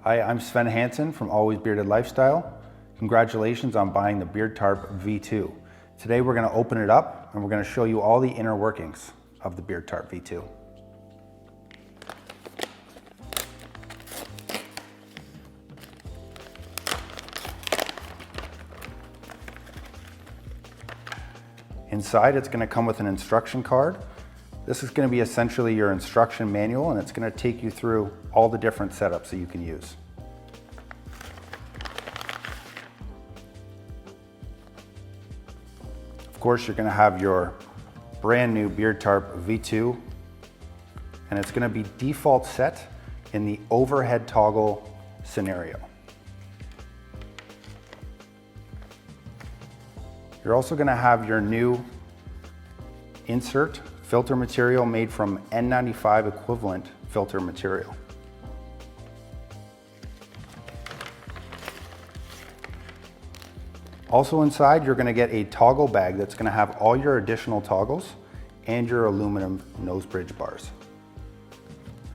Hi, I'm Sven Hansen from Always Bearded Lifestyle. Congratulations on buying the Beard Tarp V2. Today we're going to open it up and we're going to show you all the inner workings of the Beard Tarp V2. Inside it's going to come with an instruction card. This is going to be essentially your instruction manual, and it's going to take you through all the different setups that you can use. Of course, you're going to have your brand new Beard Tarp V2, and it's going to be default set in the overhead toggle scenario. You're also going to have your new insert filter material made from N95 equivalent filter material. Also inside, you're going to get a toggle bag that's going to have all your additional toggles and your aluminum nose bridge bars.